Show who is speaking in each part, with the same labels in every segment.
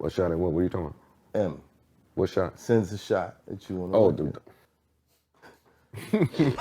Speaker 1: What shot and what are you talking about?
Speaker 2: M
Speaker 1: What shot?
Speaker 2: sends a shot at you on the
Speaker 1: Oh,
Speaker 2: record.
Speaker 1: dude.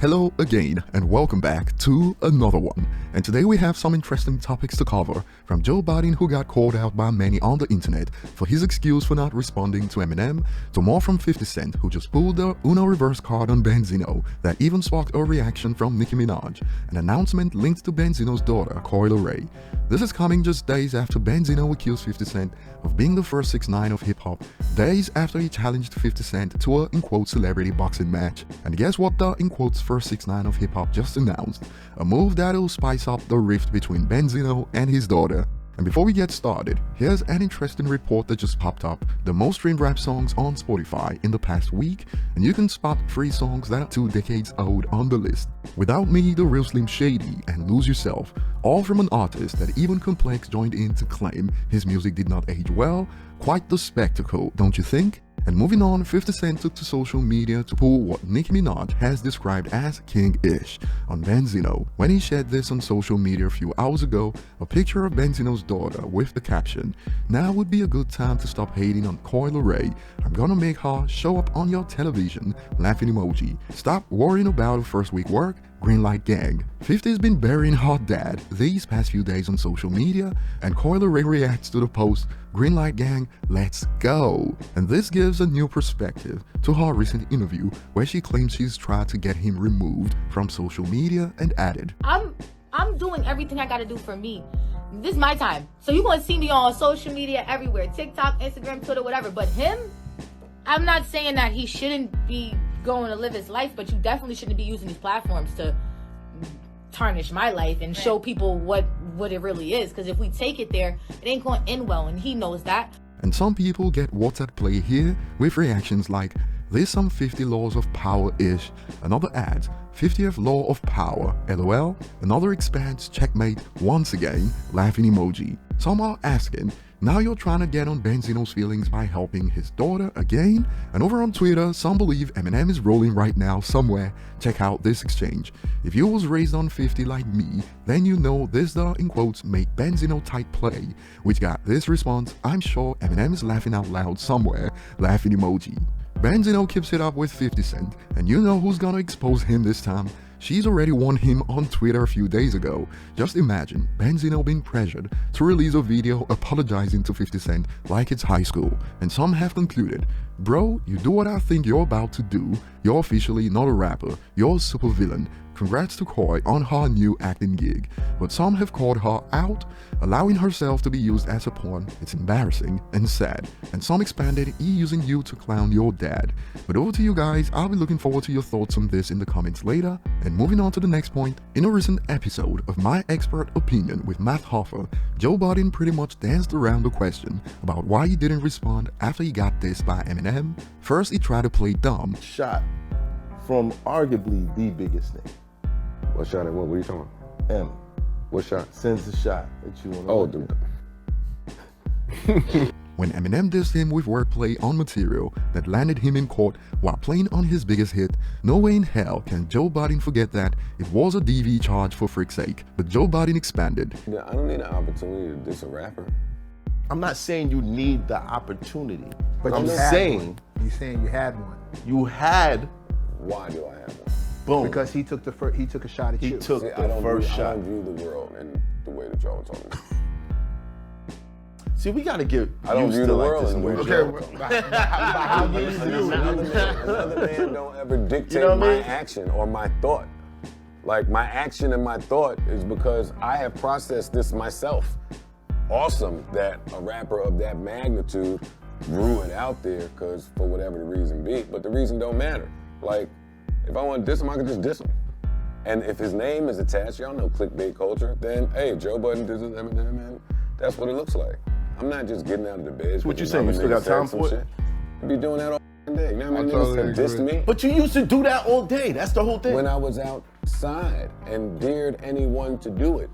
Speaker 3: Hello again and welcome back to another one. And today we have some interesting topics to cover, from Joe Budden, who got called out by many on the internet for his excuse for not responding to Eminem, to more from 50 Cent, who just pulled the Uno reverse card on Benzino that even sparked a reaction from Nicki Minaj, an announcement linked to Benzino's daughter, Leray. This is coming just days after Benzino accused 50 Cent of being the first 6ix9ine of hip-hop, days after he challenged 50 Cent to a in-quotes celebrity boxing match. And guess what the in-quotes first 6ix9ine of hip-hop just announced? A move that'll spice up the rift between Benzino and his daughter. And before we get started, here's an interesting report that just popped up: the most streamed rap songs on Spotify in the past week, and you can spot 3 songs that are 2 decades old on the list. Without Me, The Real Slim Shady, and Lose Yourself, all from an artist that even Complex joined in to claim his music did not age well. Quite the spectacle, don't you think? And moving on, 50 Cent took to social media to pull what Nicki Minaj has described as king-ish on Benzino when he shared this on social media a few hours ago, a picture of Benzino's daughter with the caption, "Now would be a good time to stop hating on Leray. I'm gonna make her show up on your television," laughing emoji. "Stop worrying about her first week work, green light gang." 50's been burying her dad these past few days on social media, and Leray reacts to the post, "Green light gang, let's go." And this gives a new perspective to her recent interview where she claims she's tried to get him removed from social media and added,
Speaker 4: I'm doing everything I gotta do for me. This is my time. So you're gonna see me on social media everywhere, TikTok, Instagram, Twitter, whatever. But him, I'm not saying that he shouldn't be going to live his life, but you definitely shouldn't be using these platforms to tarnish my life and show people what it really is. Because if we take it there, it ain't going to end well, and he knows that.
Speaker 3: And some people get what's at play here with reactions like, "There's some 50 laws of power-ish." Another adds, "50th law of power, LOL." Another expands, "Checkmate," once again, laughing emoji. Some are asking, now you're trying to get on Benzino's feelings by helping his daughter again? And over on Twitter, some believe Eminem is rolling right now somewhere. Check out this exchange. "If you was raised on 50 like me, then you know this the, in quotes, make Benzino type play," which got this response, "I'm sure Eminem is laughing out loud somewhere," laughing emoji. Benzino keeps it up with 50 Cent, and you know who's gonna expose him this time? She's already warned him on Twitter a few days ago. Just imagine Benzino being pressured to release a video apologizing to 50 Cent like it's high school. And some have concluded, "Bro, you do what I think you're about to do. You're officially not a rapper, you're a supervillain. Congrats to Koi on her new acting gig." But some have called her out, allowing herself to be used as a pawn. It's embarrassing and sad. And some expanded, using you to clown your dad. But over to you guys, I'll be looking forward to your thoughts on this in the comments later. And moving on to the next point, in a recent episode of My Expert Opinion with Matt Hoffer, Joe Budden pretty much danced around the question about why he didn't respond after he got dissed by Eminem. First, he tried to play dumb.
Speaker 2: Shot from arguably the biggest thing.
Speaker 1: What shot and what are you talking about?
Speaker 2: M
Speaker 1: What shot?
Speaker 2: sends a shot at you on the
Speaker 1: Oh,
Speaker 2: record.
Speaker 1: dude.
Speaker 3: When Eminem dissed him with wordplay on material that landed him in court while playing on his biggest hit, no way in hell can Joe Budden forget that it was a DV charge for frick's sake. But Joe Budden expanded.
Speaker 1: Yeah, I don't need an opportunity to diss a rapper.
Speaker 2: I'm not saying you need the opportunity,
Speaker 5: But
Speaker 2: I'm
Speaker 5: you had
Speaker 2: saying
Speaker 5: one. You saying you had one
Speaker 2: you had,
Speaker 1: Why do I have one?
Speaker 2: boom,
Speaker 5: because he took a shot at
Speaker 2: he
Speaker 5: you.
Speaker 2: took
Speaker 1: See,
Speaker 2: the first
Speaker 1: I
Speaker 2: shot.
Speaker 1: don't view the world in the way that y'all are talking about.
Speaker 2: See, we gotta get
Speaker 1: I don't
Speaker 2: used
Speaker 1: view
Speaker 2: to
Speaker 1: the
Speaker 2: like
Speaker 1: world
Speaker 2: this
Speaker 1: in the way
Speaker 2: way.
Speaker 1: that y'all are talking about.
Speaker 5: How do you view it?
Speaker 1: Another man don't ever dictate
Speaker 2: You know what I
Speaker 1: my
Speaker 2: mean?
Speaker 1: action or my thought. Like, my action and my thought is because I have processed this myself. Awesome that a rapper of that magnitude drew it out there, because for whatever the reason be, but the reason don't matter. Like, if I want to diss him, I can just diss him. And if his name is attached, y'all know clickbait culture, then hey, Joe Budden disses Eminem, and that's what it looks like. I'm not just getting out of the bed.
Speaker 2: So what you saying, you still got time for it?
Speaker 1: I be doing that all day. You know how many
Speaker 5: totally
Speaker 1: niggas have dissed
Speaker 5: agree.
Speaker 1: me?
Speaker 2: But you used to do that all day. That's the whole thing.
Speaker 1: When I was outside and dared anyone to do it.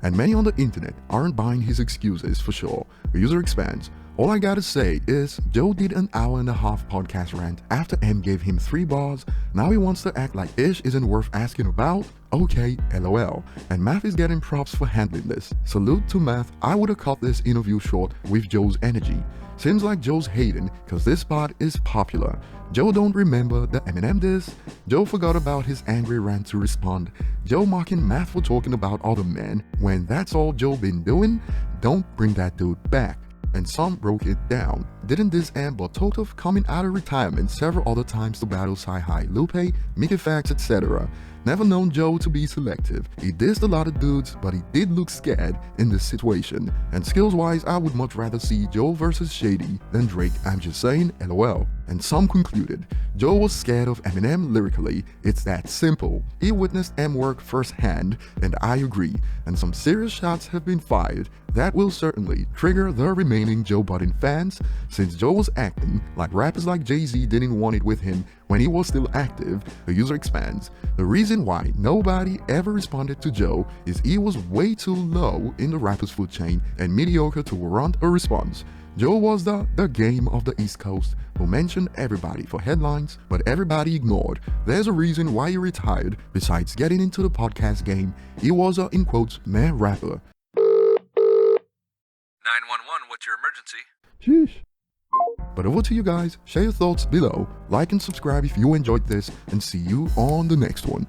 Speaker 3: And many on the internet aren't buying his excuses for sure. The user expands. All I gotta say is, Joe did an hour-and-a-half podcast rant after M gave him 3 bars. Now he wants to act like Ish isn't worth asking about? Okay, LOL. And Math is getting props for handling this. Salute to Math. I would've cut this interview short with Joe's energy. Seems like Joe's hating cause this spot is popular. Joe don't remember the Eminem diss. Joe forgot about his angry rant to respond. Joe mocking Math for talking about other men when that's all Joe been doing. Don't bring that dude back. And some broke it down. Didn't this end but Totov coming out of retirement several other times to battle Sci-Hi, Lupe, Mickey Fax, etc. Never known Joe to be selective. He dissed a lot of dudes, but he did look scared in this situation. And skills-wise, I would much rather see Joe versus Shady than Drake. I'm just saying, LOL. And some concluded, Joe was scared of Eminem lyrically. It's that simple. He witnessed M work firsthand, and I agree. And some serious shots have been fired. That will certainly trigger the remaining Joe Budden fans, since Joe was acting like rappers like Jay-Z didn't want it with him when he was still active. The user expands. The reason why nobody ever responded to Joe is he was way too low in the rapper's food chain and mediocre to warrant a response. Joe was the game of the East Coast who mentioned everybody for headlines, but everybody ignored. There's a reason why he retired. Besides getting into the podcast game, he was a, in quotes, meh rapper.
Speaker 6: 911, what's your emergency?
Speaker 3: Sheesh. But over to you guys. Share your thoughts below. Like and subscribe if you enjoyed this, and see you on the next one.